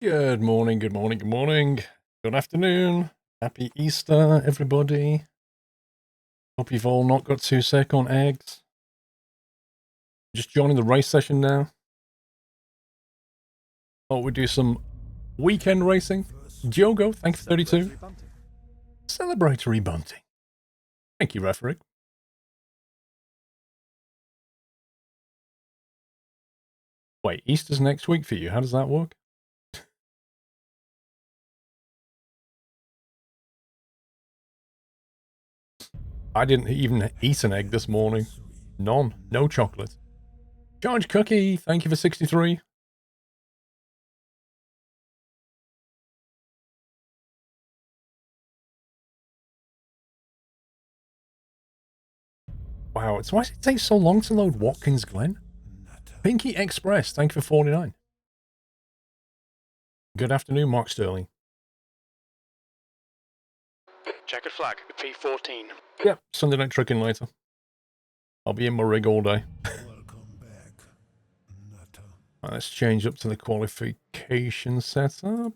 Good morning, good morning, good morning. Good afternoon. Happy Easter, everybody. Hope you've all not got too sick on eggs. Just joining the race session now. Oh, we do some weekend racing. Diogo, thank you for 32. Celebratory bunting. Thank you, referee. Wait, Easter's next week for you. How does that work? I didn't even eat an egg this morning. None. No chocolate. George Cookie, thank you for 63. Wow, why does it take so long to load Watkins Glen? Pinky Express, thank you for 49. Good afternoon, Mark Sterling. Checkered flag, P14. Yep, Sunday night trucking later. I'll be in my rig all day. Welcome back, Nutter. Let's change up to the qualification setup.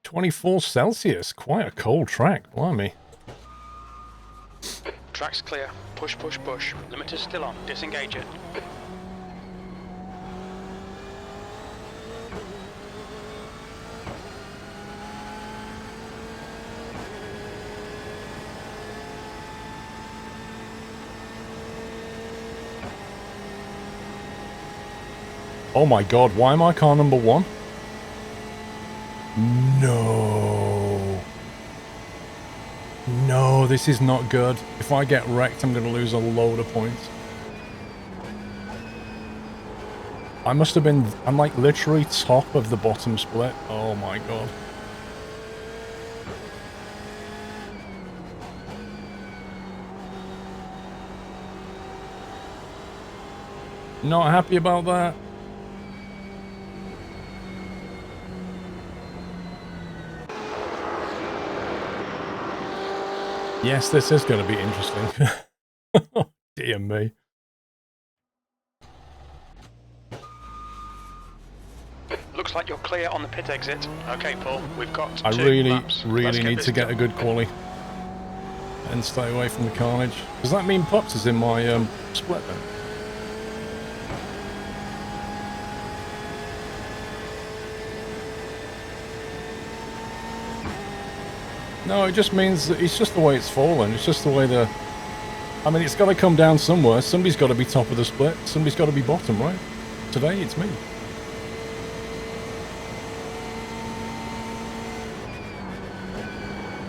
24 Celsius, quite a cold track, blimey. Track's clear. Push, push, push. Limiter's still on. Disengage it. Oh my god, why am I car number 1? No. No, this is not good. If I get wrecked, I'm going to lose a load of points. I must have been... I'm like literally top of the bottom split. Oh my god. Not happy about that. Yes, this is going to be interesting. Dear me. Looks like you're clear on the pit exit. Okay, Paul, we've got I two really laps. need to get a good quali and stay away from the carnage. Does that mean Pops is in my split then? No, it just means that it's just the way it's fallen. It's just the way the... I mean, it's got to come down somewhere. Somebody's got to be top of the split. Somebody's got to be bottom, right? Today, it's me.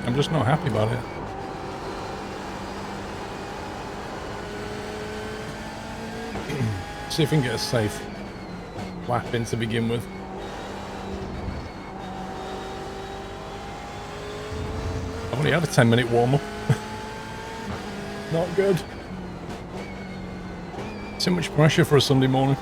I'm just not happy about it. See if we can get a safe lap in to begin with. I've only had a 10-minute warm-up. Not good. Too much pressure for a Sunday morning.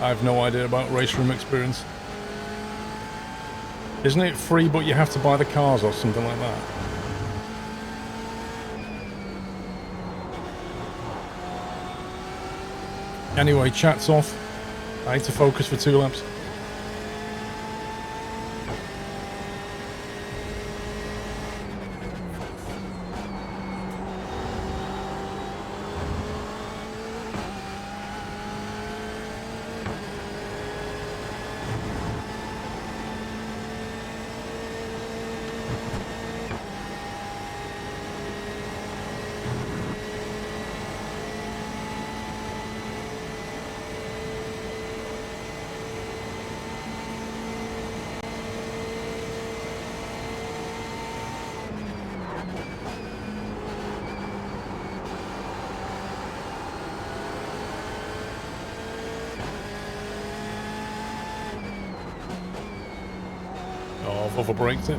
I have no idea about race room experience. Isn't it free but you have to buy the cars or something like that? Anyway, chat's off. I need to focus for 2 laps. Oh, I've overbraked it.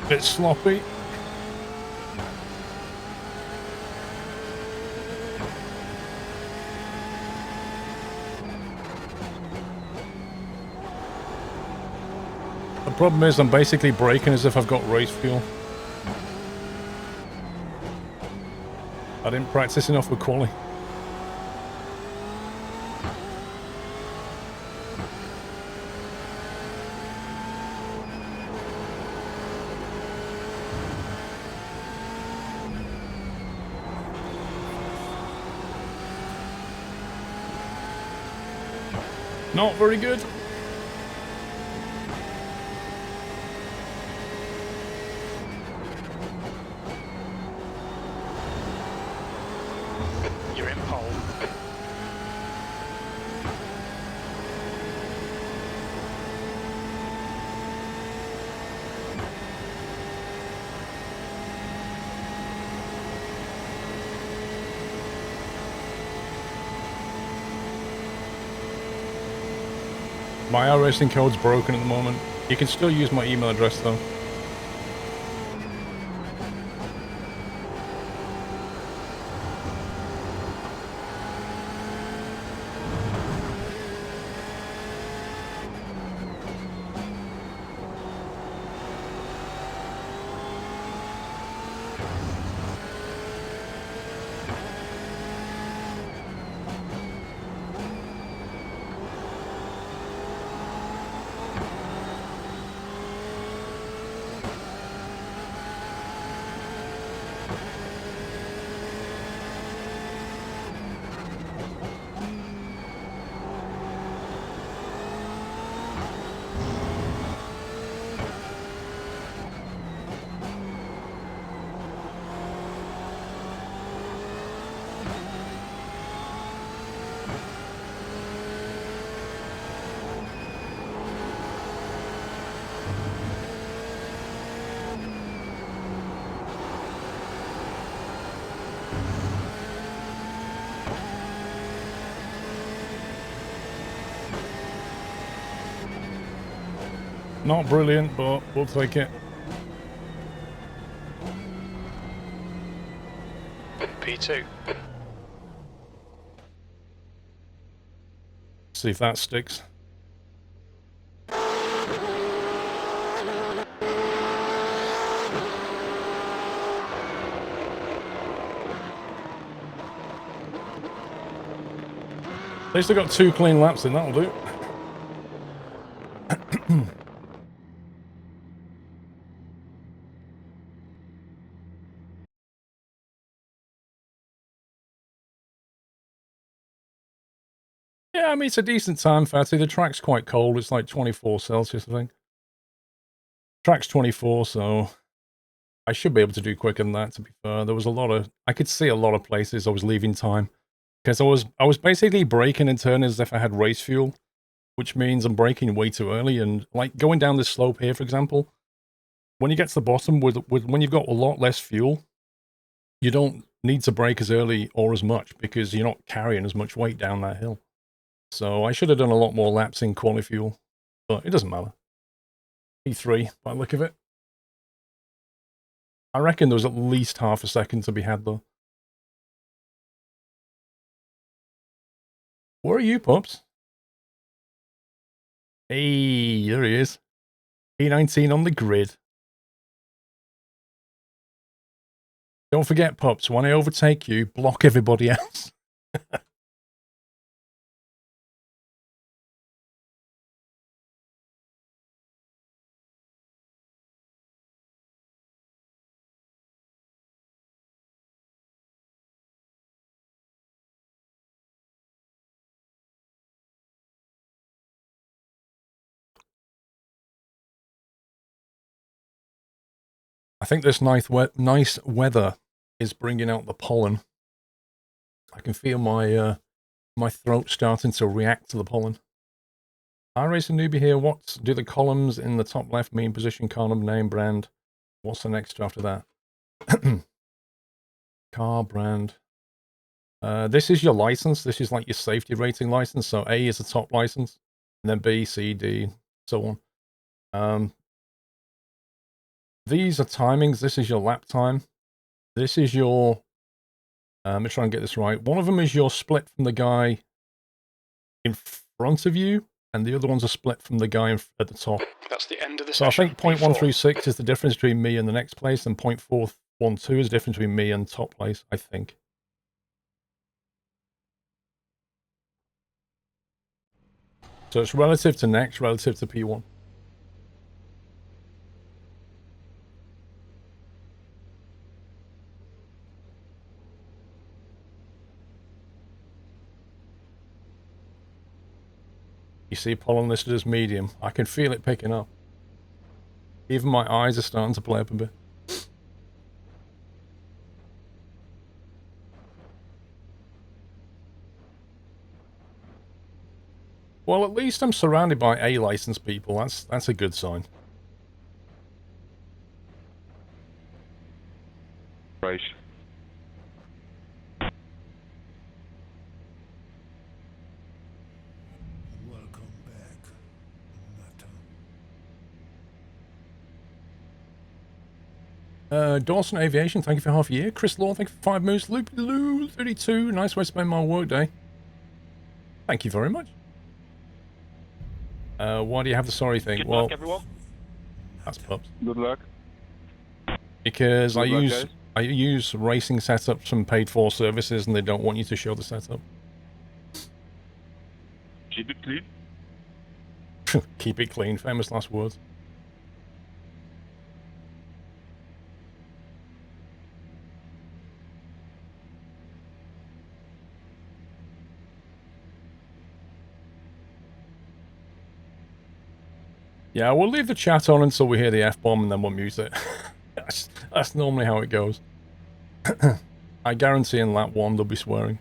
Bit sloppy. The problem is I'm basically braking as if I've got race fuel. I didn't practice enough with quali. Not very good. You're in pole. My iRacing code's broken at the moment. You can still use my email address though. Not brilliant, but we'll take it. P2. See if that sticks. At least I got 2 clean laps in, that'll do. Yeah, I mean, it's a decent time, Fatty. The track's quite cold. It's like 24 Celsius, I think. Track's 24, so I should be able to do quicker than that, to be fair. There was a lot of... I could see a lot of places I was leaving time. Because I was basically braking and turning as if I had race fuel, which means I'm braking way too early. And, like, going down this slope here, for example, when you get to the bottom, when you've got a lot less fuel, you don't need to brake as early or as much because you're not carrying as much weight down that hill. So I should have done a lot more laps in quali fuel, but it doesn't matter. P3 by the look of it. I reckon there was at least half a second to be had though. Where are you, pups? Hey, there he is. P19 on the grid. Don't forget, pups, when I overtake you, block everybody else. I think this nice weather is bringing out the pollen. I can feel my my throat starting to react to the pollen. iRacing newbie here. What do the columns in the top left mean? Position, column, name, brand. What's the next after that? Car brand. This is your license. This is like your safety rating license. So A is the top license, and then B, C, D, so on. These are timings. This is your lap time. This is your... let me try and get this right. One of them is your split from the guy in front of you, and the other one's a split from the guy at the top. That's the end of the So session. I think 0.136 is the difference between me and the next place, and 0.412 is the difference between me and top place, I think. So it's relative to next, relative to P1. You see pollen listed as medium. I can feel it picking up. Even my eyes are starting to play up a bit. Well, at least I'm surrounded by A-licensed people. That's a good sign. Right. Welcome back, Nutter. Dawson Aviation, thank you for half a year. Chris Law, thank you for 5 moves. Loopy Lou, 32, nice way to spend my workday. Thank you very much. Why do you have the sorry thing? Good Well, luck, everyone. that's pups. Good luck. Because Good luck, guys. I use racing setups from paid for services, and they don't want you to show the setup. Keep it clean. Keep it clean, famous last words. Yeah, we'll leave the chat on until we hear the F-bomb, and then we'll mute it. That's normally how it goes. I guarantee in lap 1 they'll be swearing.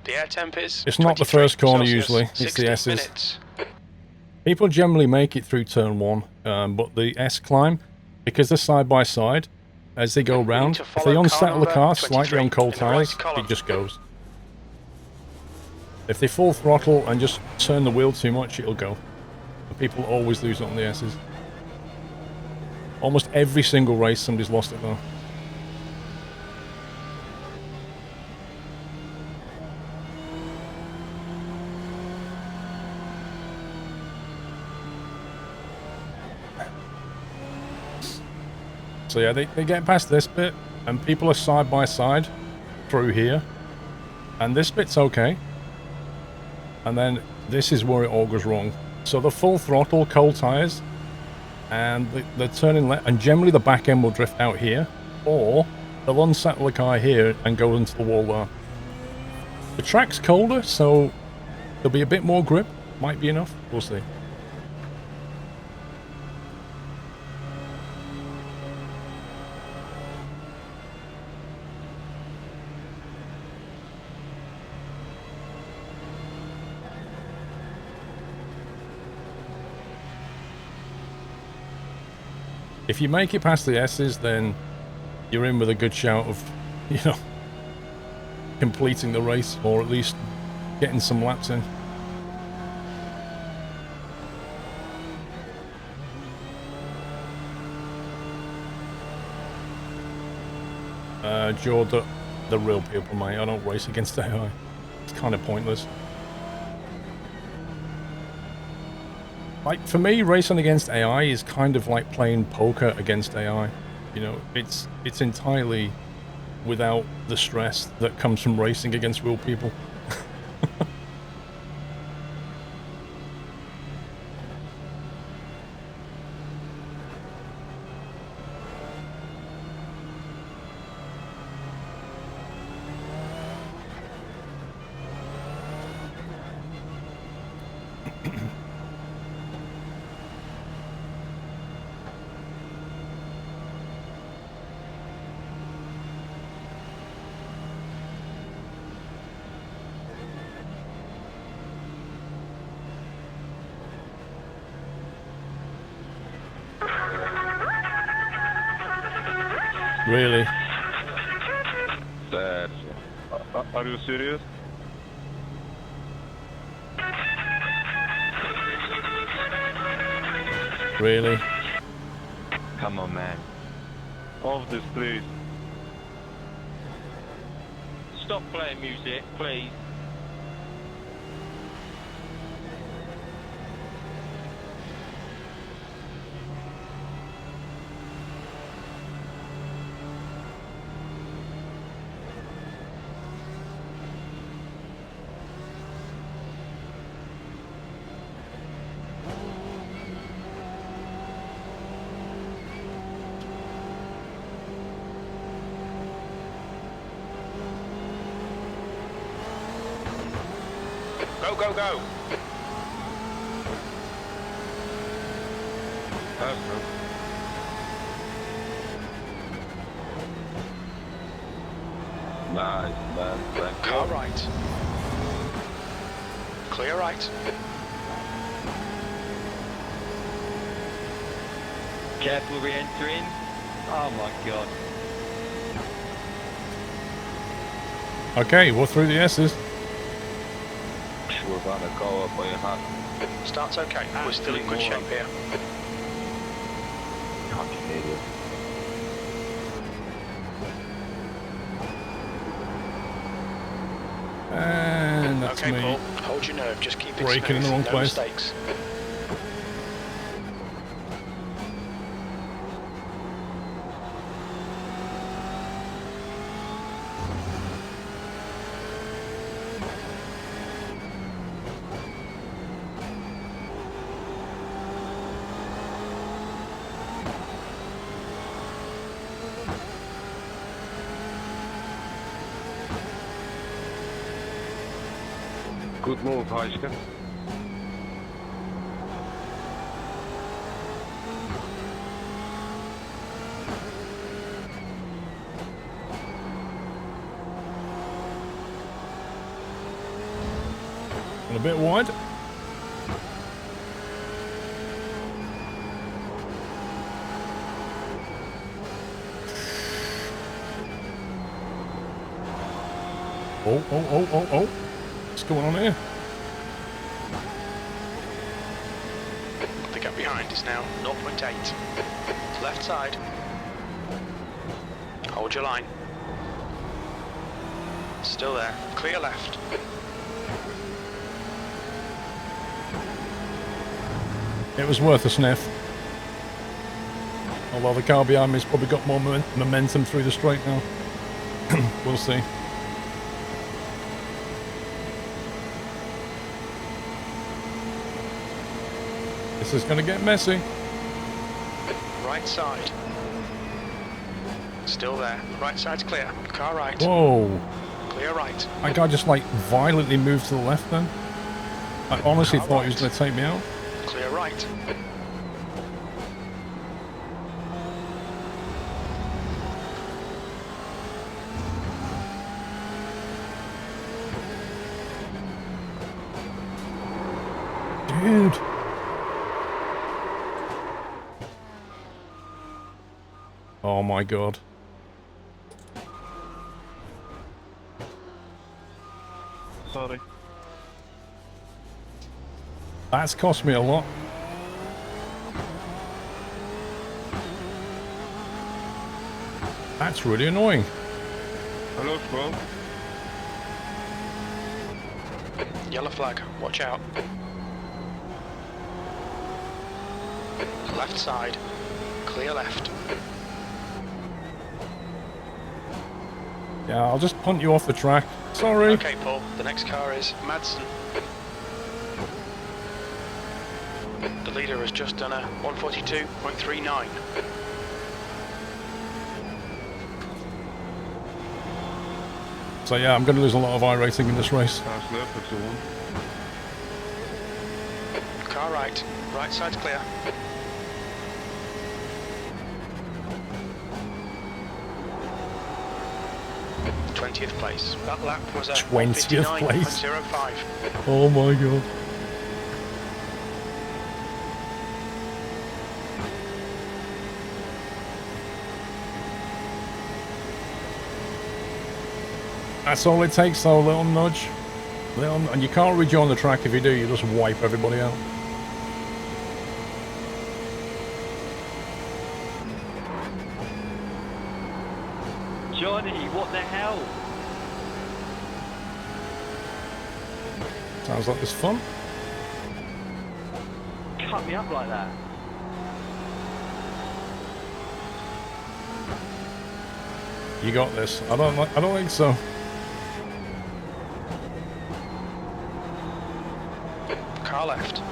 The air temp is... It's not the 23 first corner Celsius, usually, it's 60 the S's. minutes. People generally make it through turn 1, but the S climb, because they're side by side, as they go round, to if they follow car unsettle the number car slightly 23 on cold in the right tyres, column. it just goes. If they full throttle and just turn the wheel too much, it'll go. But people always lose it on the S's. Almost every single race somebody's lost it though. So yeah, they get past this bit, and people are side by side through here. And this bit's okay. And then this is where it all goes wrong. So the full throttle, cold tyres, and the turning left, and generally the back end will drift out here, or they'll unsettle the car here and go into the wall there. The track's colder, so there'll be a bit more grip. Might be enough. We'll see. If you make it past the S's, then you're in with a good shout of, you know, completing the race, or at least getting some laps in. Joe, the real people, mate. I don't race against AI. It's kind of pointless. Like, for me, racing against AI is kind of like playing poker against AI. You know, it's entirely without the stress that comes from racing against real people. Really? That's... Are you serious? Really? Come on, man. Off this, please. Stop playing music, please. Go, go, go. That's good. Nice, man. Thank you. Car right. Clear right. Careful re-entering. Oh my god. Okay, we're through the S's. We're gonna go up by a hat. Start's okay. We're still in good shape here. Fucking idiot. And that's Okay, me. Paul. Hold your nerve. Just keep it Braking in smooth. the wrong No place. mistakes. Good move, Heiske. And a bit wide. Oh. What's going on here? The gap behind is now 0.8. Left side. Hold your line. Still there. Clear left. It was worth a sniff. Although the car behind me's probably got more momentum through the straight now. We'll see. This is going to get messy. Right side. Still there. Right side's clear. Car right. Whoa. Clear right. That guy just like violently moved to the left then. I honestly Car thought he was right. going to take me out. Clear right. Dude. Oh my god. Sorry. That's cost me a lot. That's really annoying. Hello, Squirrel. Yellow flag. Watch out. Left side. Clear left. Yeah, I'll just punt you off the track. Sorry. Okay, Paul. The next car is Madsen. The leader has just done a 142.39. So yeah, I'm going to lose a lot of iRacing in this race. Pass left, that's the one. Car right. Right side's clear. th place. That lap was a 20th place. 1:59.05. Oh my god. That's all it takes, though, a little nudge. And you can't rejoin the track if you do, you just wipe everybody out. Johnny, what the hell? Sounds like there's fun. Cut me up like that. You got this. I don't think so. Car left.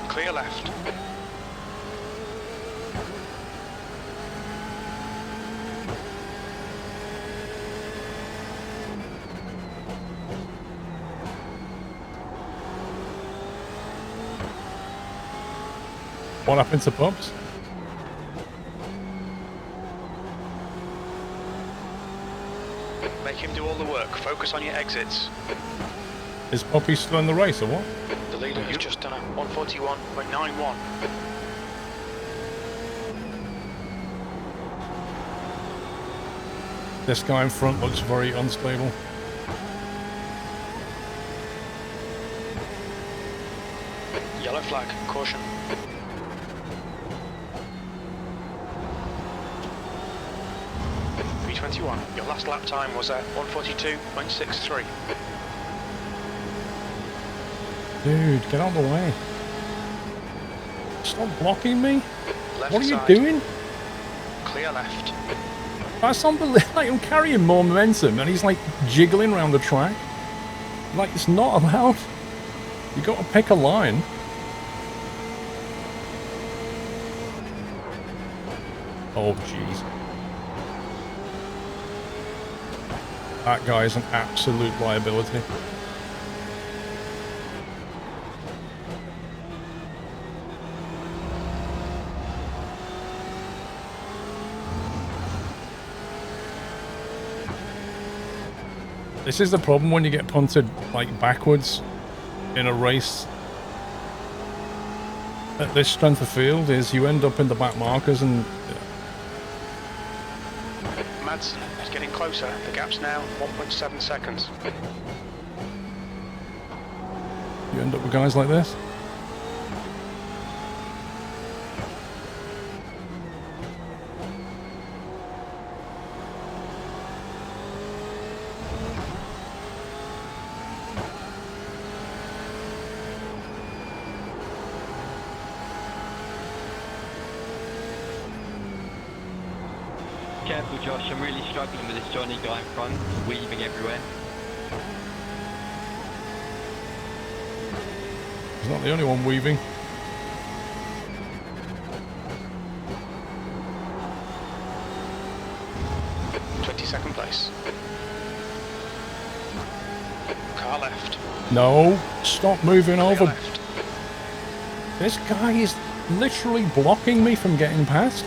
Clear left. What happened to Pups? Make him do all the work. Focus on your exits. Is Puppy still in the race or what? The leader has just done a 141.91. This guy in front looks very unstable. Yellow flag. Caution. V21. Your last lap time was at 142.63. Dude, get out of the way. Stop blocking me. Left What are you side. doing? Clear left. That's unbelievable. Like, I'm carrying more momentum and he's like jiggling around the track. Like, it's not allowed. You got to pick a line. Oh, jeez. That guy is an absolute liability. This is the problem when you get punted like backwards in a race at this strength of field, is you end up in the back markers and Madsen is getting closer. The gap's now 1.7 seconds. you end up with guys like this. Careful, Josh. I'm really struggling with this Johnny guy in front, weaving everywhere. He's not the only one weaving. Second place. Car left. No, stop moving Clear over. left. This guy is literally blocking me from getting past.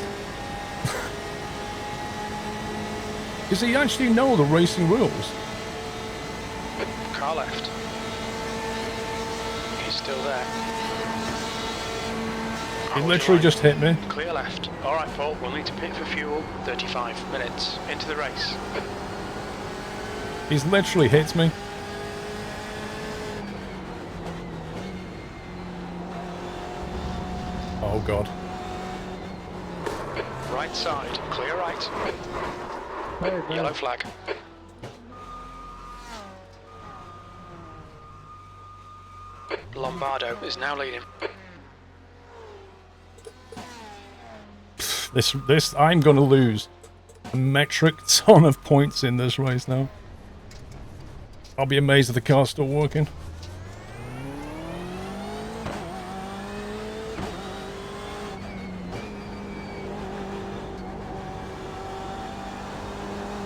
Does he actually know the racing rules? Car left. He's still there. He literally just hit me. Clear left. Alright, Paul, we'll need to pit for fuel. 35 minutes into the race. He's literally hit me. Oh god. Right side. Clear right. Yellow flag. Lombardo is now leading. This, I'm gonna lose a metric ton of points in this race now. I'll be amazed if the car's still working.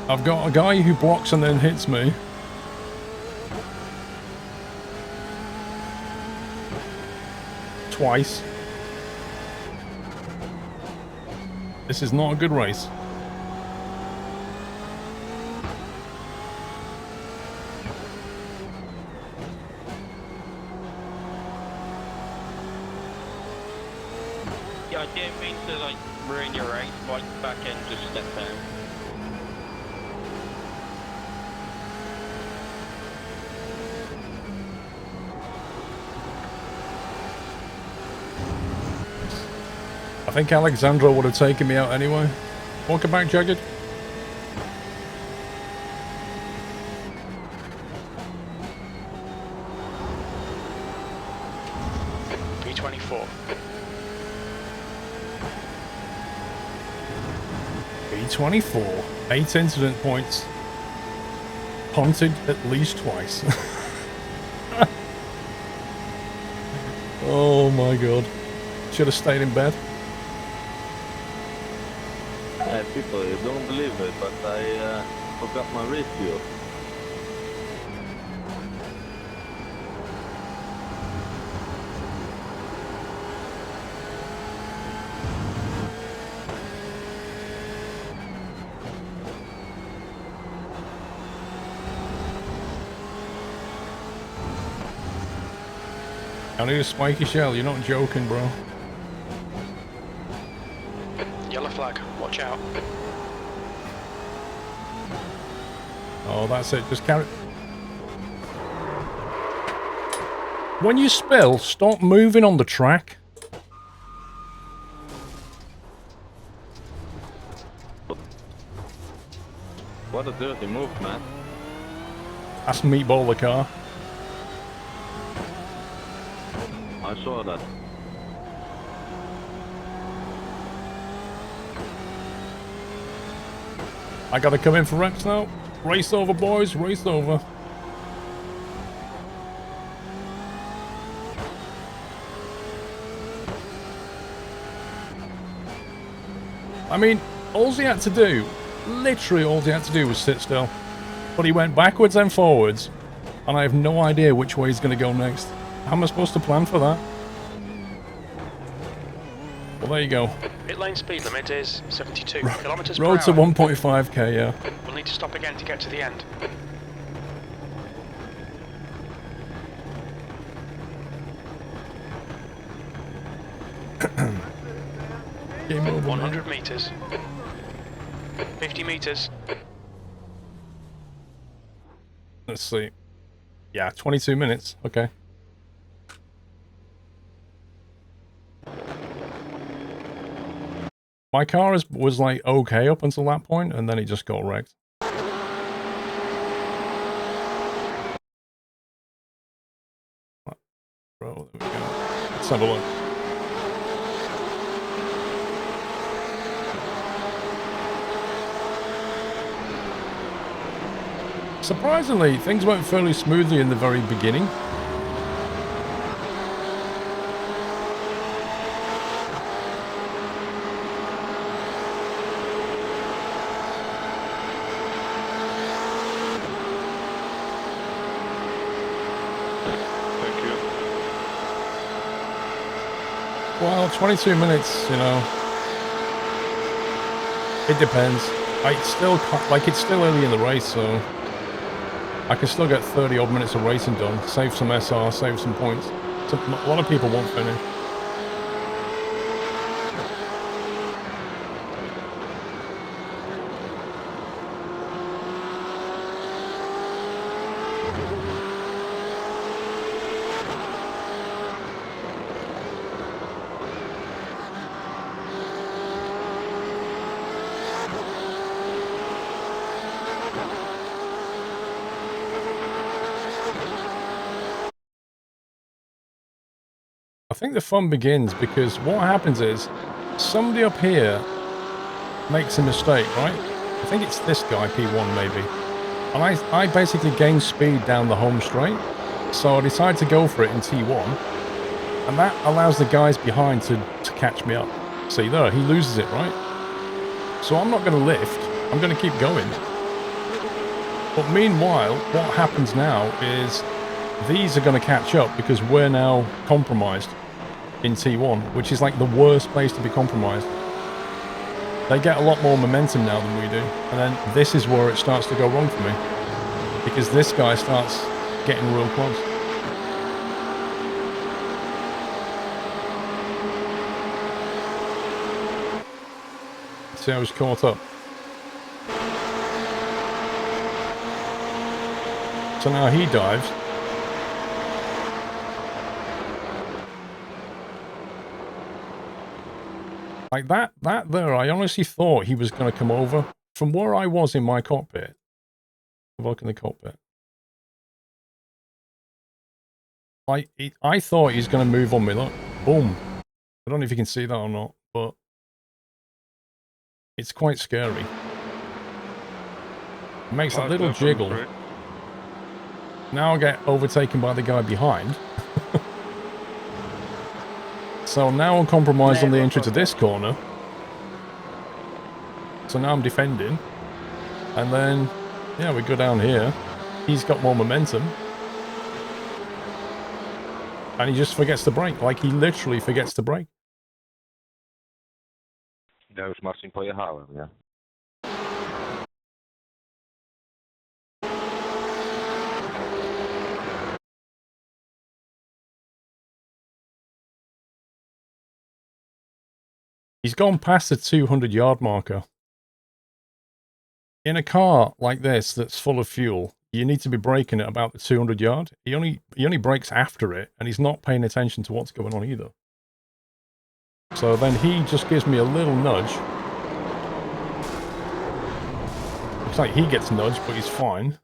I've got a guy who blocks and then hits me. Twice. This is not a good race. Yeah, I didn't mean to like ruin your race. My back end just stepped down. think Alexandra would have taken me out anyway. Welcome back, Jagged. B24. B24. 8 incident points. Punted at least twice. Oh my god. Should have stayed in bed. People, you don't believe it, but I forgot my race fuel. I need a spiky shell, you're not joking, bro. Yellow flag, watch out. Oh, that's it, just carry... When you spill, stop moving on the track. What a dirty move, man. That's Meatball the car. I saw that. I gotta come in for reps now. Race over, boys, race over. I mean, all he had to do, literally all he had to do was sit still. But he went backwards and forwards, and I have no idea which way he's going to go next. How am I supposed to plan for that? Well, there you go. Pit lane speed limit is 72 kilometers per Road to hour. 1.5k, yeah. We'll need to stop again to get to the end. Game over, 100 meters. 50 meters. Let's see. Yeah, 22 minutes. Okay. My car was like okay up until that point, and then it just got wrecked. Bro, there we go. Let's have a look. Surprisingly, things went fairly smoothly in the very beginning. Thank you. Well, 22 minutes, you know. It depends. It's still early in the race, so I can still get 30 odd minutes of racing done. Save some SR, save some points. So a lot of people won't finish. I think the fun begins because what happens is somebody up here makes a mistake, right? I think it's this guy, P1 maybe. And I basically gain speed down the home straight. So I decide to go for it in T1. And that allows the guys behind to catch me up. See there, he loses it, right? So I'm not going to lift. I'm going to keep going. But meanwhile, what happens now is these are going to catch up because we're now compromised in T1, which is like the worst place to be compromised. They get a lot more momentum now than we do. And then this is where it starts to go wrong for me. Because this guy starts getting real close. See, I was caught up. So now he dives. Like that there, I honestly thought he was going to come over from where I was in my cockpit. Have a look in the cockpit. Like, I thought he's going to move on me. Look, boom. I don't know if you can see that or not, but it's quite scary. It makes that little jiggle. Now I get overtaken by the guy behind. So now I'm compromised on the entry to this corner. So now I'm defending. And then, yeah, we go down here. He's got more momentum. And he just forgets to brake. Like, he literally forgets to brake. Ja już Marcin pojechałem, nie? He's gone past the 200-yard marker. In a car like this that's full of fuel, you need to be braking at about the 200 yard. He only brakes after it, and he's not paying attention to what's going on either. So then he just gives me a little nudge. Looks like he gets nudged, but he's fine.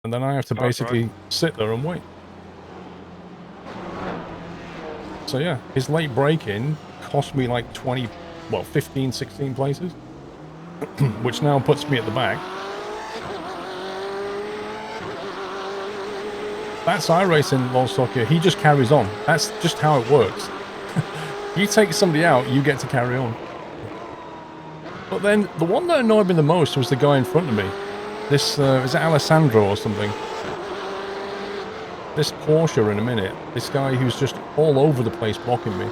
And then I have to basically sit there and wait. So yeah, his late braking cost me like 20, well, 15, 16 places. Which now puts me at the back. That's iRacing, Lolstocker. He just carries on. That's just how it works. You take somebody out, you get to carry on. But then, the one that annoyed me the most was the guy in front of me. This, is it Alessandro or something? This Porsche in a minute. This guy who's just all over the place blocking me.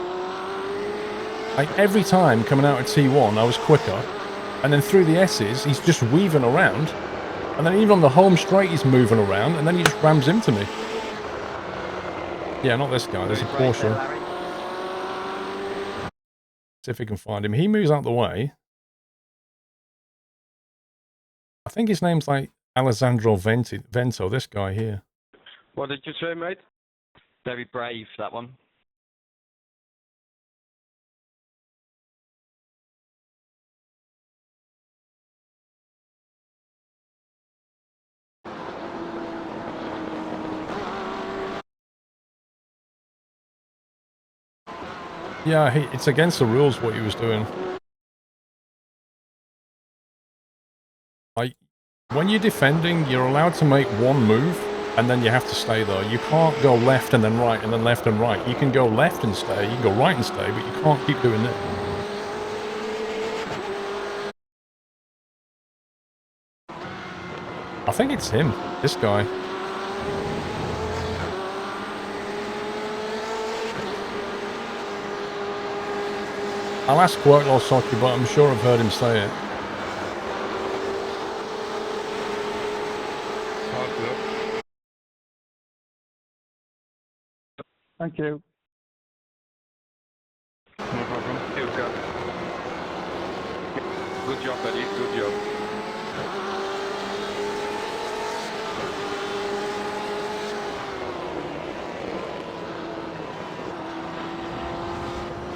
Like, every time coming out of T1, I was quicker. And then through the S's, he's just weaving around. And then even on the home straight, he's moving around. And then he just rams into me. Yeah, not this guy. There's a Porsche. See if we can find him. He moves out the way. I think his name's like Alessandro Vento, this guy here. What did you say, mate? Very brave, that one. Yeah, it's against the rules what he was doing. Like, when you're defending, you're allowed to make one move, and then you have to stay there. You can't go left and then right and then left and right. You can go left and stay, you can go right and stay, but you can't keep doing that. I think it's him, this guy. I'll ask SquirrelPlus, but I'm sure I've heard him say it. Thank you. No problem. Here we go. Good job, buddy. Good job.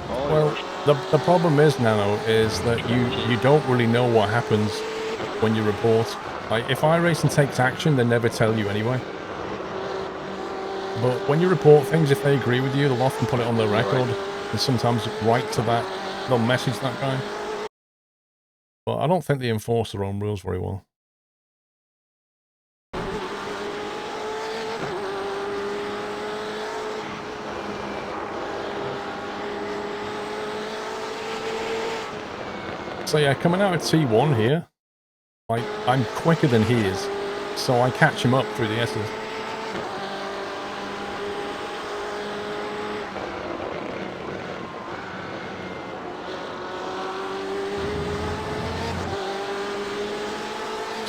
Well, the problem is, Nano, is that you don't really know what happens when you report. Like, if iRacing takes action, they never tell you anyway. But when you report things, if they agree with you, they'll often put it on their record, and sometimes write to that, they'll message that guy. But I don't think they enforce their own rules very well. So yeah, coming out of T1 here, like, I'm quicker than he is, so I catch him up through the S's.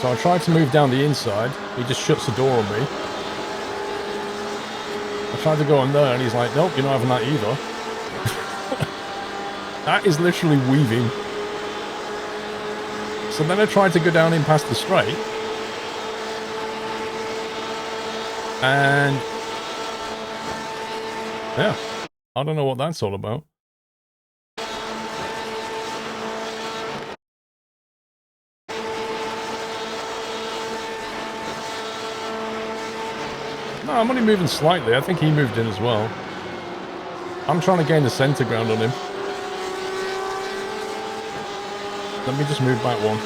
So I tried to move down the inside, he just shuts the door on me. I tried to go on there and he's like, nope, you're not having that either. That is literally weaving. So then I tried to go down in past the straight. And yeah, I don't know what that's all about. No, I'm only moving slightly. I think he moved in as well. I'm trying to gain the center ground on him. Let me just move back one.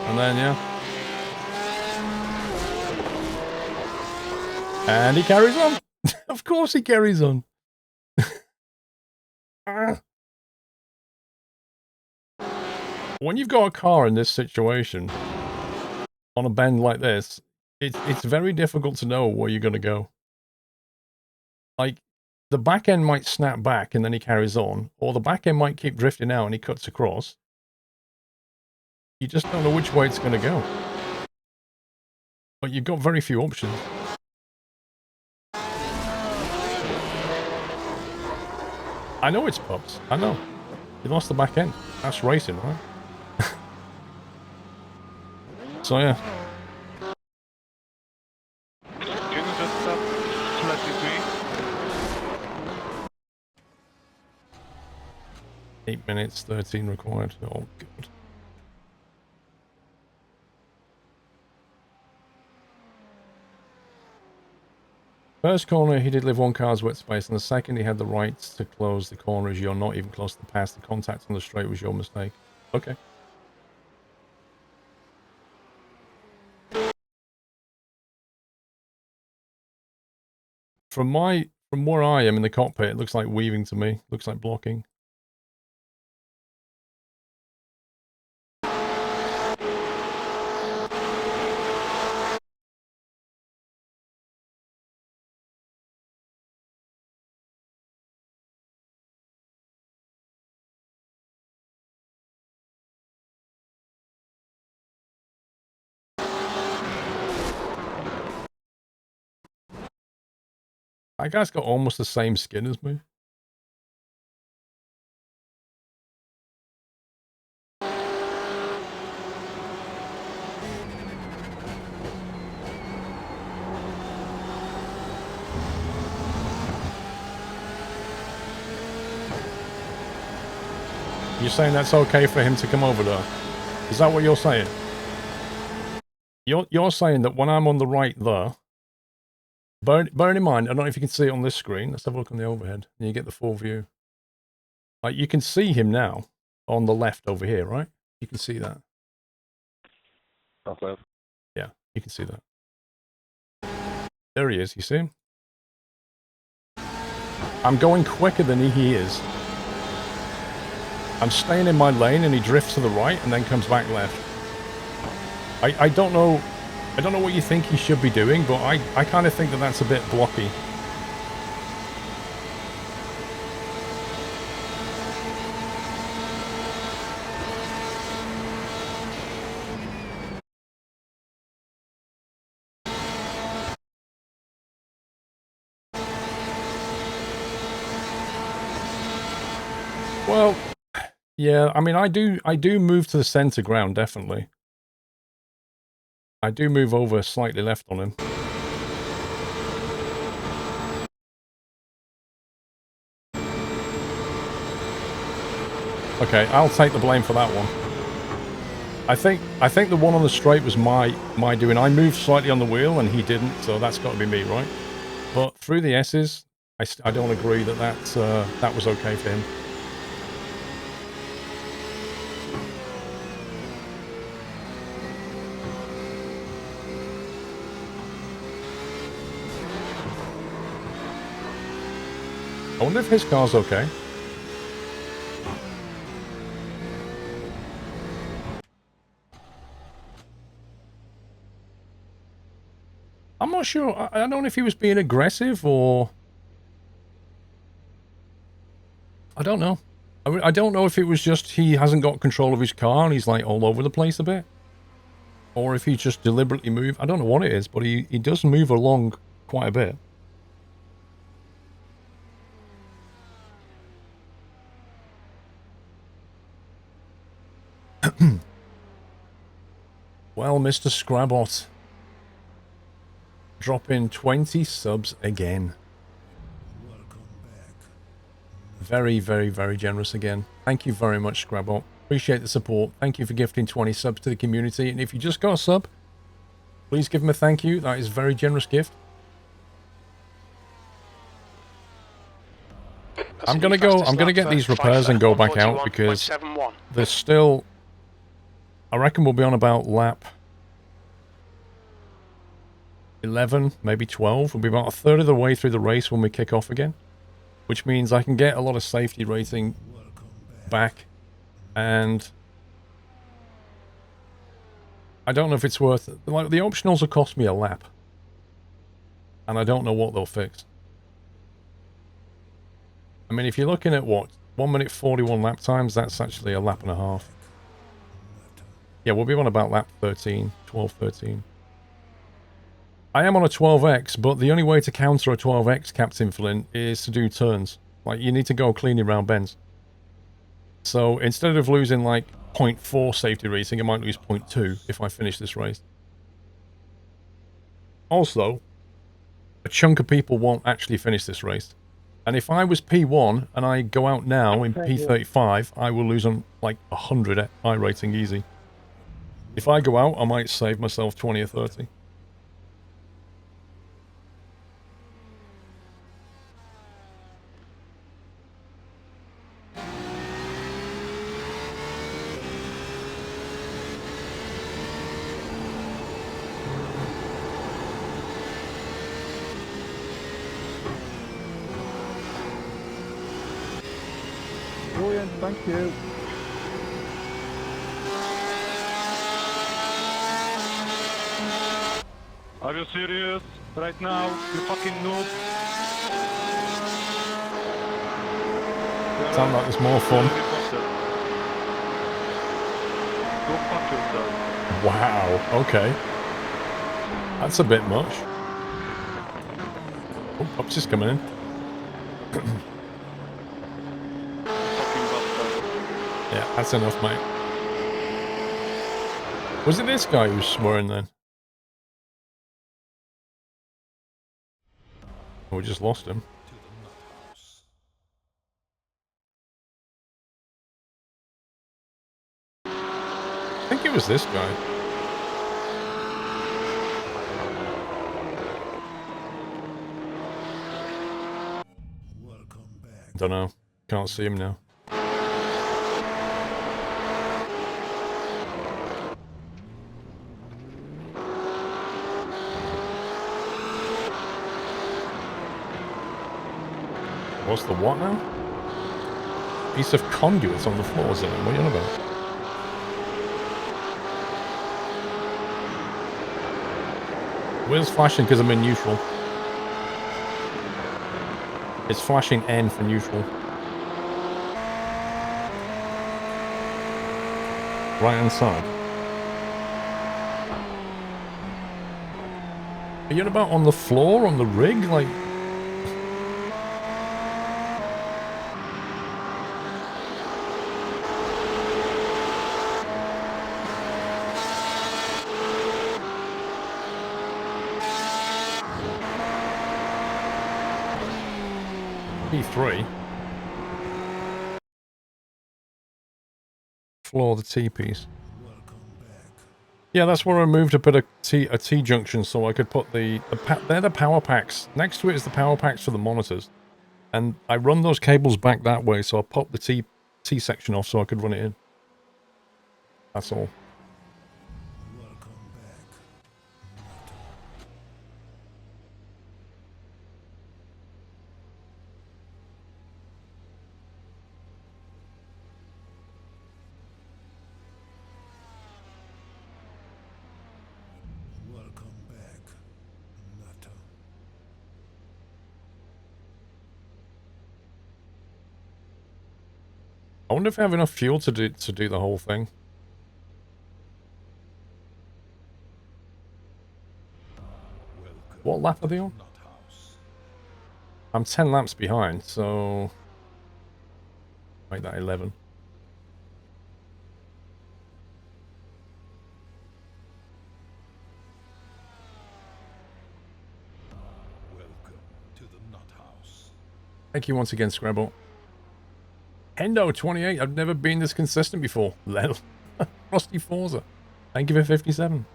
And then, yeah. And he carries on. Of course he carries on. When you've got a car in this situation, on a bend like this, it's very difficult to know where you're going to go. Like, the back end might snap back and then he carries on, or the back end might keep drifting out and he cuts across. You just don't know which way it's going to go. But you've got very few options. I know it's pups. I know. You lost the back end. That's racing, right? So, yeah. Can you just stop slightly quick? 8 minutes, 13 required. Oh, God. First corner, he did leave one car's wet space, and the second, he had the right to close the corner as you're not even close to the pass. The contact on the straight was your mistake. Okay. From where I am in the cockpit, it looks like weaving to me. Looks like blocking. That guy's got almost the same skin as me. You're saying that's okay for him to come over there? Is that what you're saying? You're saying that when I'm on the right there, bear in mind, I don't know if you can see it on this screen. Let's have a look on the overhead, and you get the full view. Like, you can see him now on the left over here, right? You can see that. Okay. Yeah, you can see that. There he is. You see him? I'm going quicker than he is. I'm staying in my lane, and he drifts to the right, and then comes back left. I don't know what you think he should be doing, but I kind of think that that's a bit blocky. Well, yeah, I mean, I do move to the center ground, definitely. I do move over slightly left on him. Okay, I'll take the blame for that one. I think the one on the straight was my doing. I moved slightly on the wheel and he didn't, so that's got to be me, right? But through the S's, I don't agree that that was okay for him. I wonder if his car's okay. I'm not sure. I don't know if he was being aggressive or... I don't know. I don't know if it was just he hasn't got control of his car and he's like all over the place a bit. Or if he just deliberately moved. I don't know what it is, but he does move along quite a bit. Well, Mr. Scrabot. Drop in 20 subs again. Welcome back. Very, very, very generous again. Thank you very much, Scrabble. Appreciate the support. Thank you for gifting 20 subs to the community. And if you just got a sub, please give him a thank you. That is a very generous gift. I'm gonna get these repairs and go back out because there's still, I reckon we'll be on about lap 11, maybe 12. We'll be about a third of the way through the race when we kick off again, which means I can get a lot of safety rating back, and I don't know if it's worth it. Like, the optionals will cost me a lap, and I don't know what they'll fix. I mean, if you're looking at what, 1 minute 41 lap times, that's actually a lap and a half. Yeah, we'll be on about lap 13, 12, 13. I am on a 12x, but the only way to counter a 12x, Captain Flint, is to do turns. Like, you need to go cleanly around bends. So, instead of losing, like, 0.4 safety rating, I might lose 0.2 if I finish this race. Also, a chunk of people won't actually finish this race. And if I was P1 and I go out now in P35, I will lose on like 100 iRating easy. If I go out, I might save myself 20 or 30. Brilliant, thank you. Are you serious? Right now? You fucking noob. Sound like there's more fun. Go fuck yourself. Wow, okay. That's a bit much. Oh, Pops is coming in. Yeah, that's enough, mate. Was it this guy who was swearing then? Oh, we just lost him. I think it was this guy. Welcome back. Don't know. Can't see him now. What's the what now? Piece of conduits on the floors in him. What are you on about? Where's flashing because I'm in neutral? It's flashing N for neutral. Right hand side. Are you on about on the floor, on the rig? Like... P3. Floor the T-piece. Yeah, that's where I moved to put a T-junction so I could put they're the power packs. Next to it is the power packs for the monitors. And I run those cables back that way, so I popped the T section off so I could run it in. That's all. I wonder if I have enough fuel to do the whole thing. What lap are they on? I'm 10 laps behind, so make that 11. Thank you once again, Scrabble. Hendo 28. I've never been this consistent before. Lel. Frosty Forza. Thank you for 57.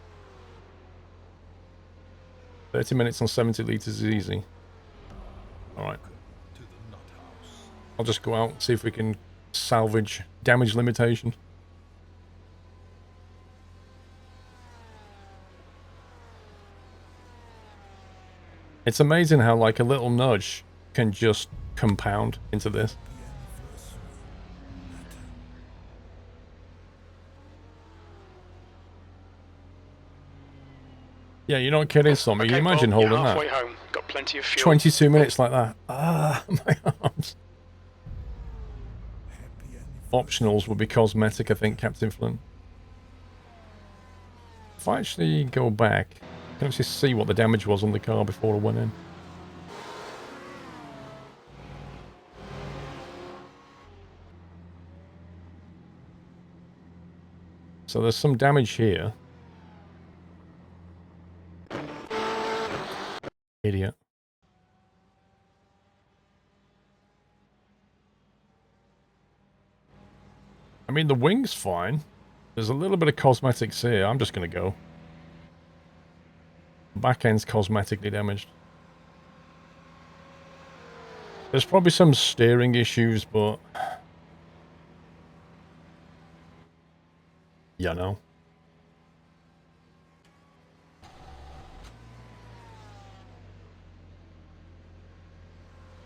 30 minutes on 70 litres is easy. Alright. I'll just go out and see if we can salvage damage limitation. It's amazing how like a little nudge can just compound into this. Yeah, you're not kidding, Tommy. Okay, You imagine Paul, you're holding halfway that. home. Got plenty of fuel. 22 minutes like that. Ah, my arms. Optionals would be cosmetic, I think, Captain Flynn. If I actually go back, I can actually see what the damage was on the car before I went in. So there's some damage here. Idiot. I mean, the wing's fine. There's a little bit of cosmetics here. I'm just going to go. Back end's cosmetically damaged. There's probably some steering issues, but... yeah, no.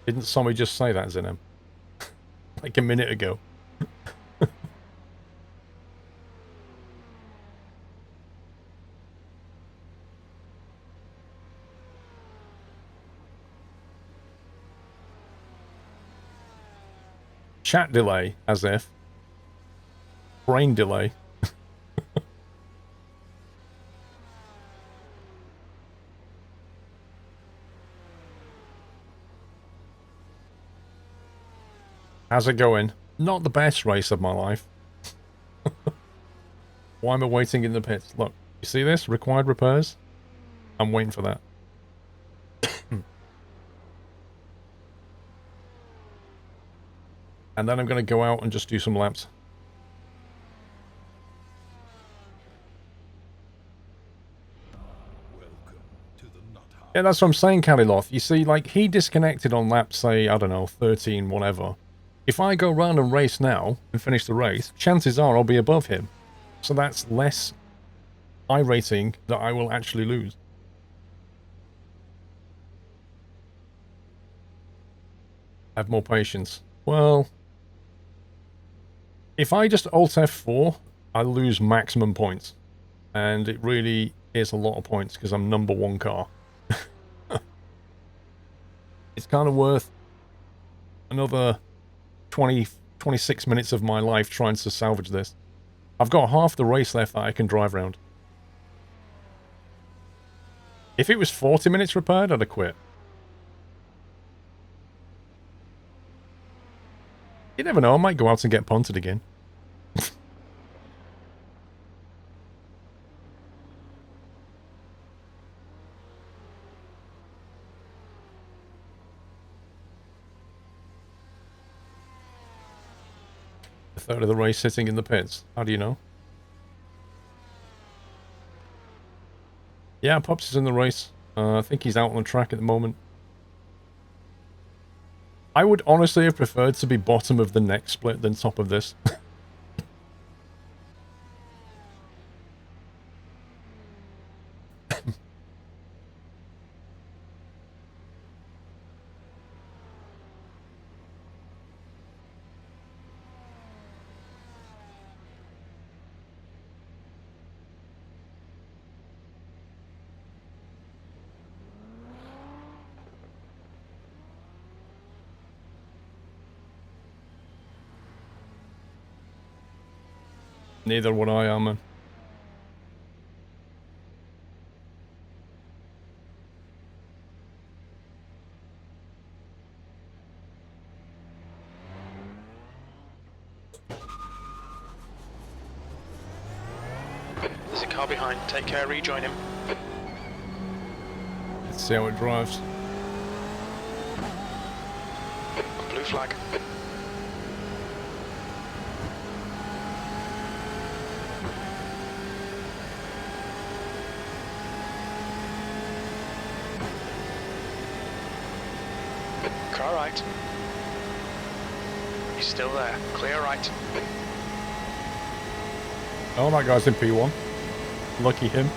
Didn't somebody just say that, Zinem? Like a minute ago. Chat delay, as if. Brain delay. How's it going? Not the best race of my life. Why am I waiting in the pits? Look, you see this? Required repairs? I'm waiting for that. And then I'm going to go out and just do some laps. Yeah, that's what I'm saying, Caliloth. You see, like, he disconnected on lap, say, I don't know, 13, whatever. If I go round and race now and finish the race, chances are I'll be above him. So that's less iRacing that I will actually lose. Have more patience. Well, if I just Alt F4, I lose maximum points. And it really is a lot of points because I'm number one car. It's kind of worth another 26 minutes of my life trying to salvage this. I've got half the race left that I can drive around. If it was 40 minutes repaired, I'd have quit. You never know, I might go out and get punted again. A third of the race sitting in the pits. How do you know? Yeah, Pops is in the race. I think he's out on the track at the moment. I would honestly have preferred to be bottom of the next split than top of this. Neither would I, man. There's a car behind. Take care, rejoin him. Let's see how it drives. flag. Car right. He's still there. Clear right. Oh, that guy's in P1. Lucky him.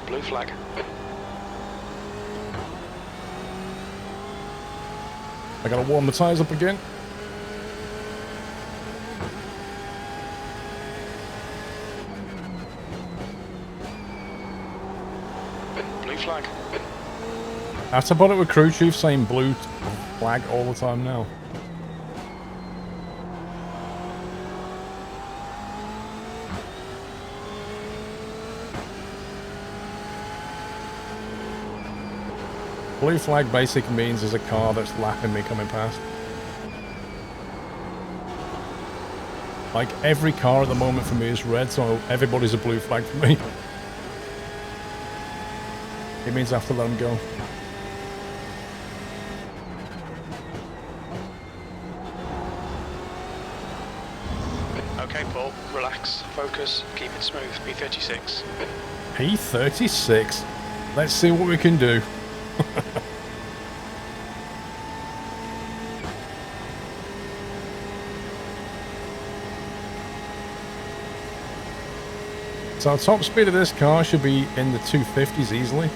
Blue flag. I gotta warm the tyres up again. Blue flag. I have to put it with crew chief saying blue flag all the time now. Blue flag basically means there's a car that's lapping me coming past. Like every car at the moment for me is red, so everybody's a blue flag for me. It means I have to let them go. Okay, Paul, relax, focus, keep it smooth. P36. P36. Let's see what we can do. So our top speed of this car should be in the 250s easily.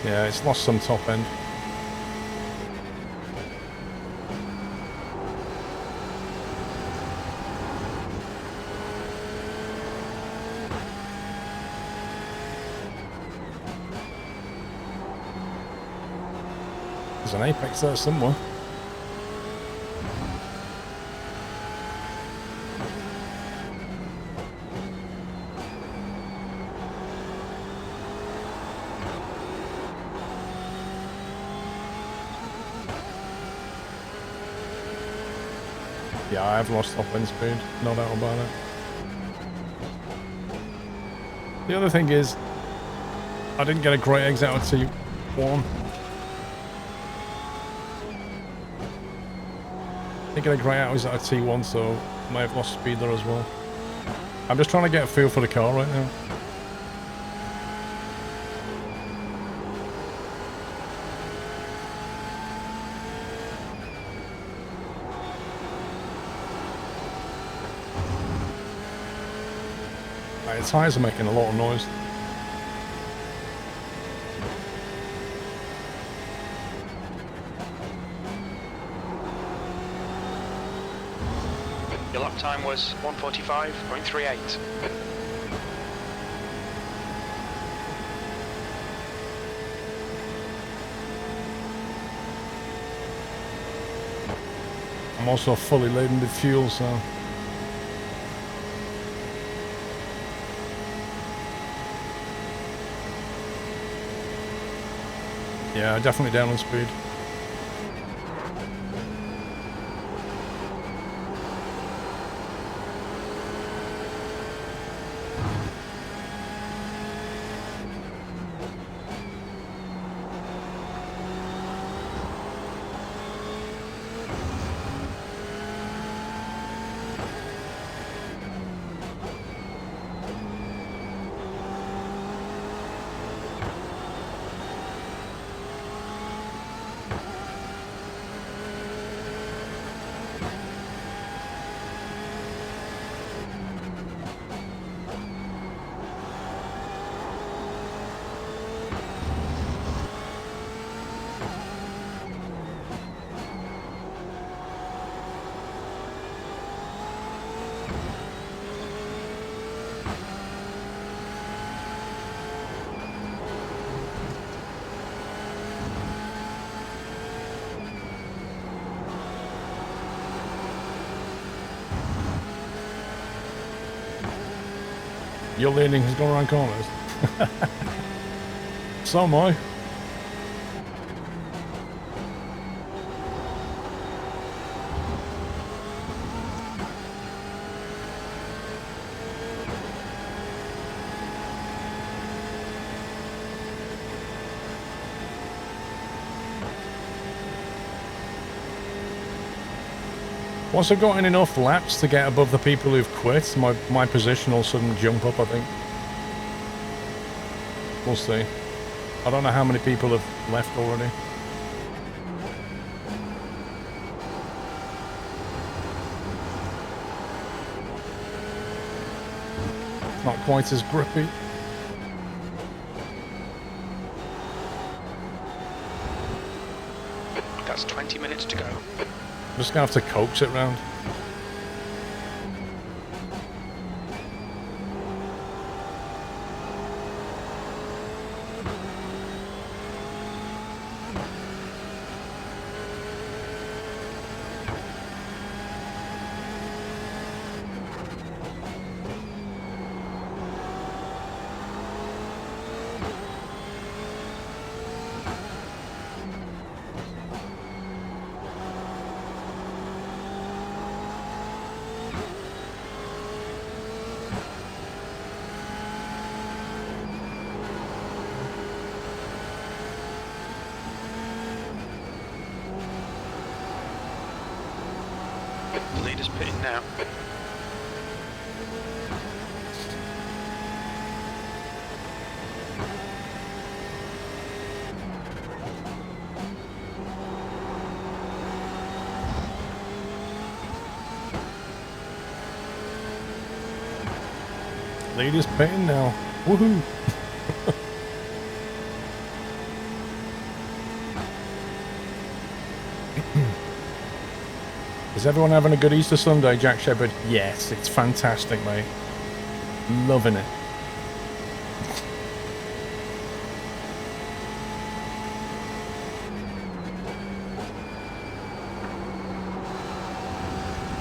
Yeah, it's lost some top end. There's an apex there somewhere. Yeah, I've lost top end speed, no doubt about it. The other thing is, I didn't get a great exit out of T1. Didn't get a great exit out of T1, so I may have lost speed there as well. I'm just trying to get a feel for the car right now. The tyres are making a lot of noise. Your lap time was 1:45.38. I'm also fully laden with fuel, so... Yeah, definitely down on speed. Your leaning has gone around corners. So am I. Once I've gotten enough laps to get above the people who've quit, my position will suddenly jump up, I think. We'll see. I don't know how many people have left already. Not quite as grippy. That's 20 minutes to go. I'm just gonna have to coax it round. The leader's pitting now. Leader's pitting now. Woohoo! Is everyone having a good Easter Sunday, Jack Shepherd? Yes, it's fantastic, mate. Loving it.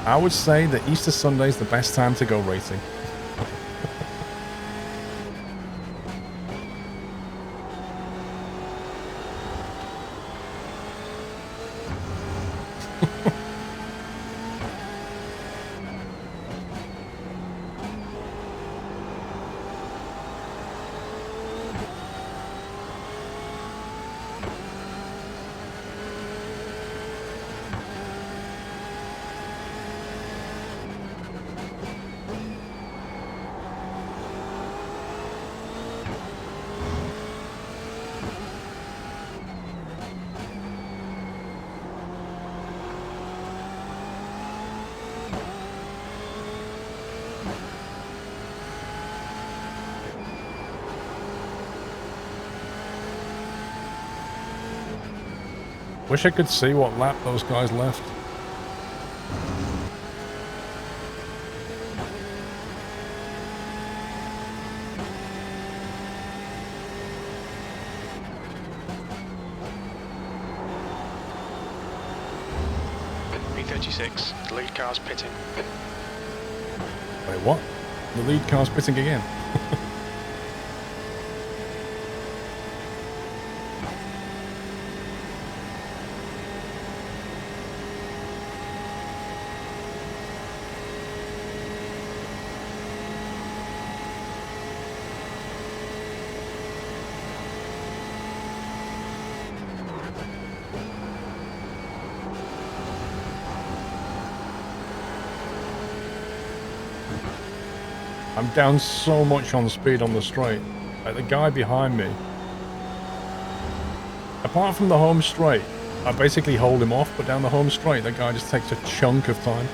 I would say that Easter Sunday is the best time to go racing. Wish I could see what lap those guys left. B36, the lead car's pitting. Wait, what? The lead car's pitting again. I'm down so much on speed on the straight. Like the guy behind me. Apart from the home straight, I basically hold him off, but down the home straight, that guy just takes a chunk of time.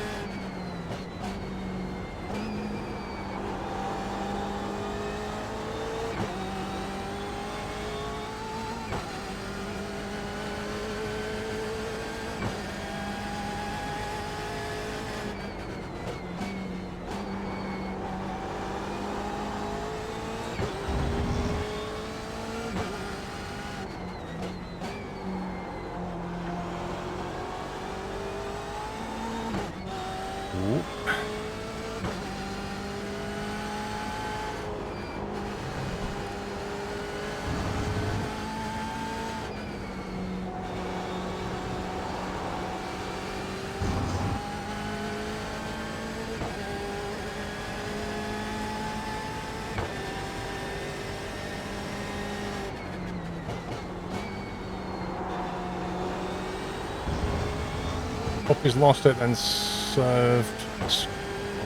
Puppy's lost it and served...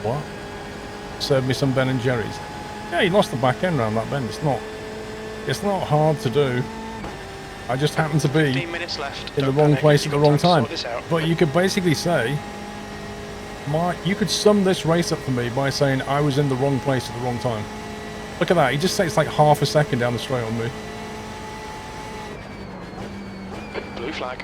What? Served me some Ben and Jerry's. Yeah, he lost the back end around that bend. It's not hard to do. I just happen to be 15 minutes left. in the Don't wrong panic. place at You've the got wrong to time. sort this out. But you could basically say, you could sum this race up for me by saying I was in the wrong place at the wrong time. Look at that. He just takes like half a second down the straight on me. Blue flag.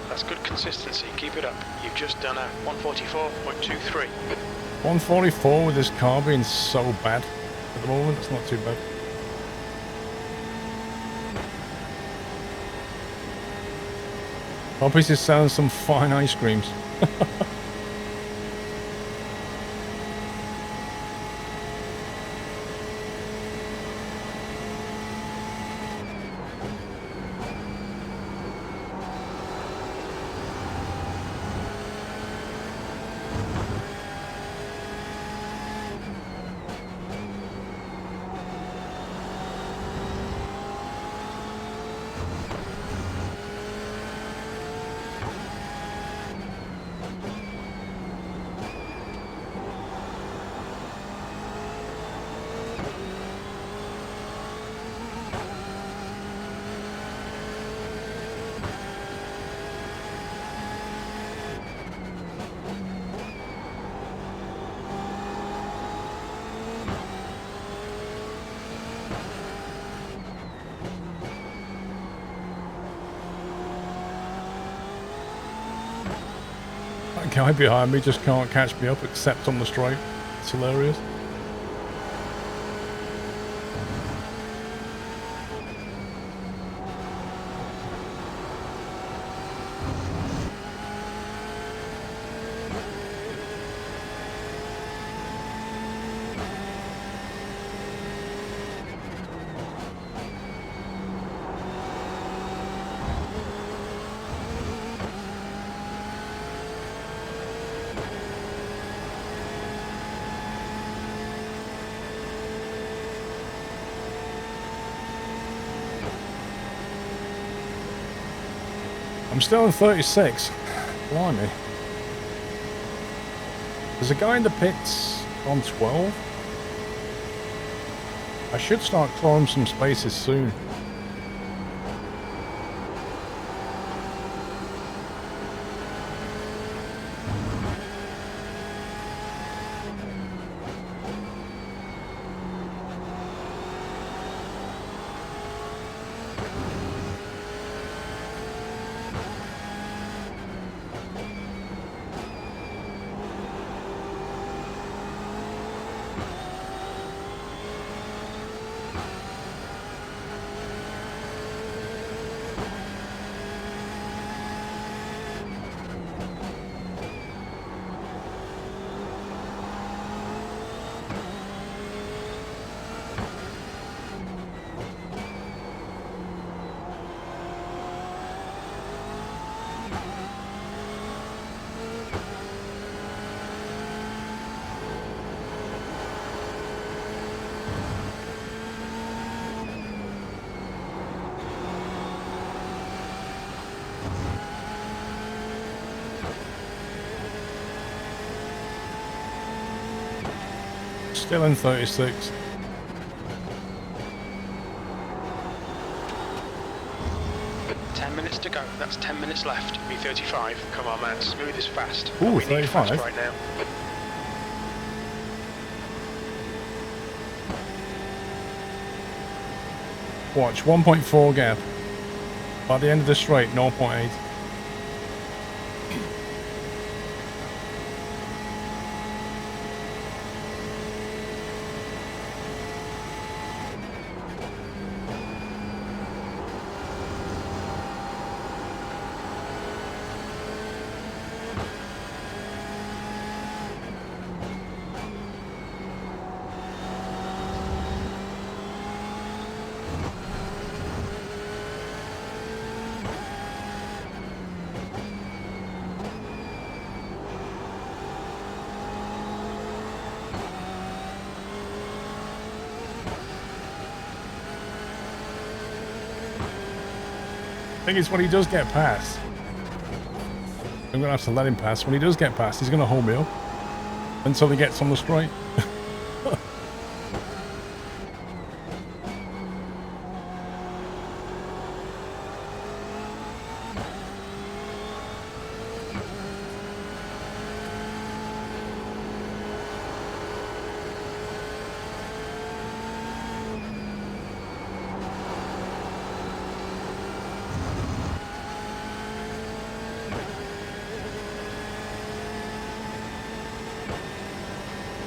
That's good consistency. Keep it up. You've just done a 144.23. 144 with this car being so bad at the moment. It's not too bad. Poppy's is selling some fine ice creams. That guy behind me just can't catch me up except on the straight. It's hilarious. I'm still in 36. Blimey. There's a guy in the pits on 12. I should start clawing some spaces soon. Still in 36. To go. That's 10 minutes left. B35. Come on, man. Smooth is fast. Ooh, We need 35. fast right now. Watch, 1.4 gap. By the end of the straight, 0.8. Thing is, when he does get past, I'm gonna have to let him pass. When he does get past, he's gonna hold me up until he gets on the straight.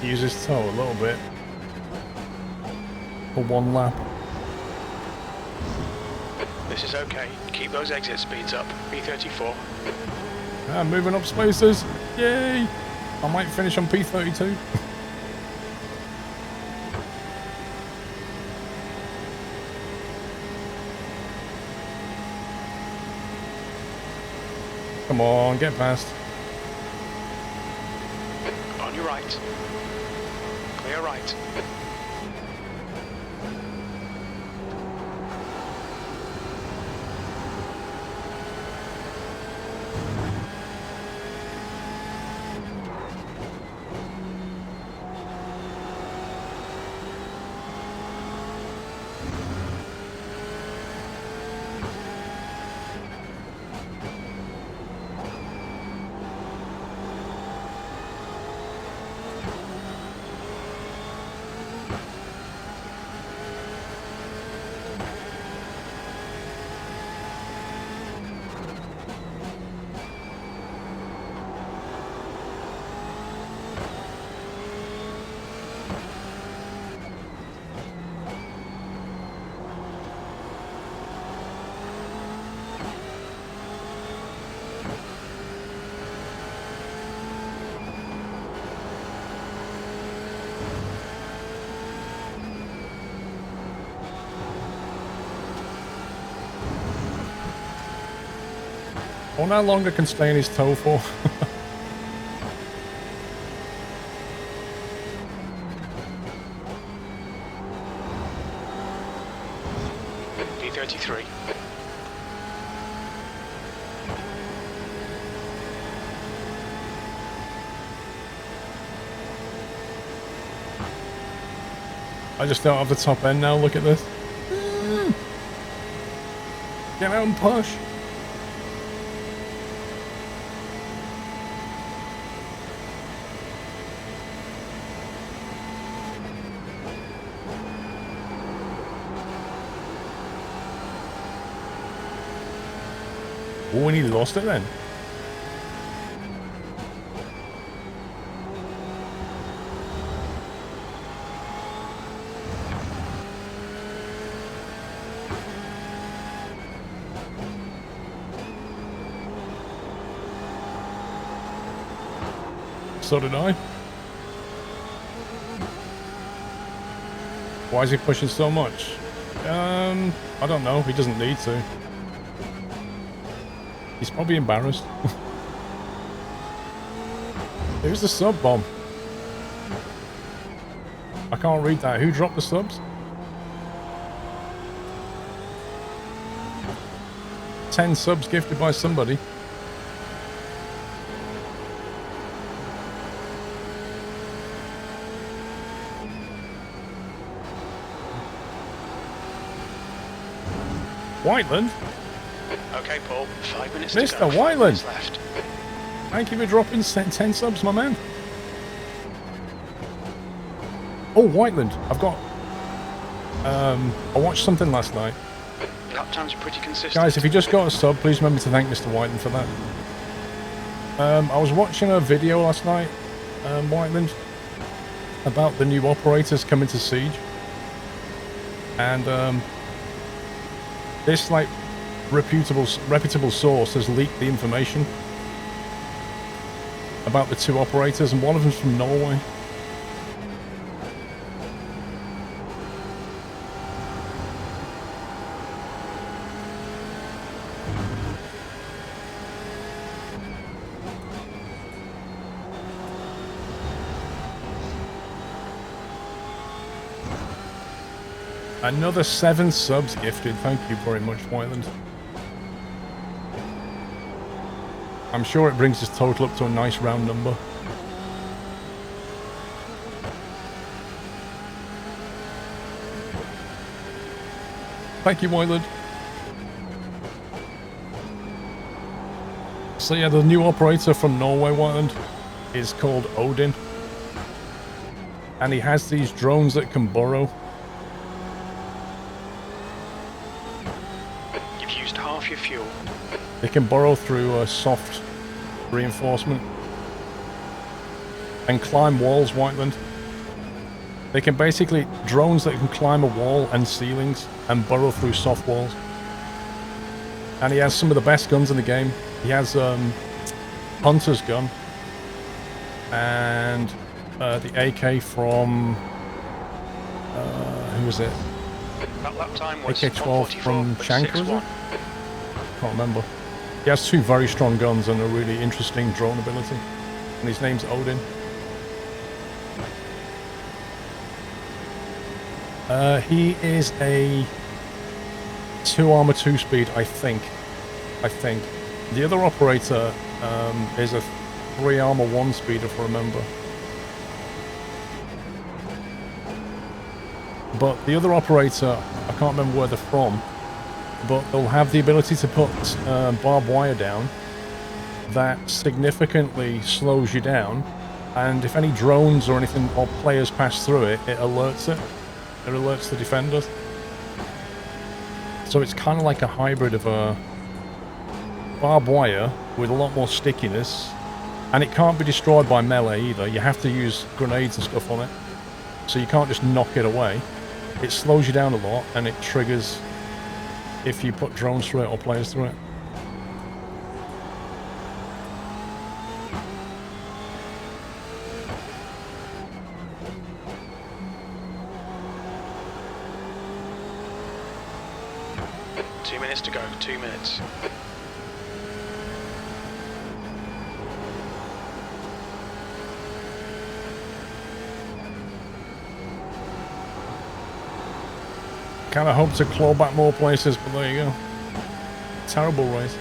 Use his toe a little bit for one lap. This is okay. Keep those exit speeds up. B34. Moving up spaces. Yay! I might finish on P32. Come on, get past. On your right. Clear right. I wonder how long I can stay in his toe for. B33. I just don't have the top end now, look at this. Get out and push. Oh, and he lost it then. So did I. Why is he pushing so much? I don't know. He doesn't need to. He's probably embarrassed. There's the sub bomb. I can't read that. Who dropped the subs? 10 subs gifted by somebody. Whiteland? Okay, Paul. 5 minutes to Mr. go. 5 Whiteland. minutes left. Thank you for dropping 10 subs, my man. Oh, Whiteland. I've got... I watched something last night. Lap times are pretty consistent. Guys, if you just got a sub, please remember to thank Mr. Whiteland for that. I was watching a video last night, Whiteland, about the new operators coming to Siege. And this, like, reputable source has leaked the information about the 2 operators, and one of them's from Norway. Another 7 subs gifted. Thank you very much, Whiteland. I'm sure it brings his total up to a nice round number. Thank you, Whiteland. So yeah, the new operator from Norway, Whiteland, is called Odin. And he has these drones that can burrow. You've used half your fuel. They can burrow through a soft reinforcement and climb walls, Whiteland. They can basically, drones that can climb a wall and ceilings and burrow through soft walls. And he has some of the best guns in the game. He has Hunter's gun and the AK from who was it? That lap time was AK-12 from 1:44.61. Shanker, is it? Can't remember. He has 2 very strong guns and a really interesting drone ability. And his name's Odin. He is a 2 armor 2 speed, I think. The other operator is a 3 armor 1 speed, if I remember. But the other operator, I can't remember where they're from, but they'll have the ability to put barbed wire down that significantly slows you down, and if any drones or anything or players pass through it, it alerts it. It alerts the defenders. So it's kind of like a hybrid of a barbed wire with a lot more stickiness, and it can't be destroyed by melee either. You have to use grenades and stuff on it, so you can't just knock it away. It slows you down a lot, and it triggers if you put drones through it or players through it. Two minutes to go, 2 minutes. Kind of hope to claw back more places, but there you go. Terrible race.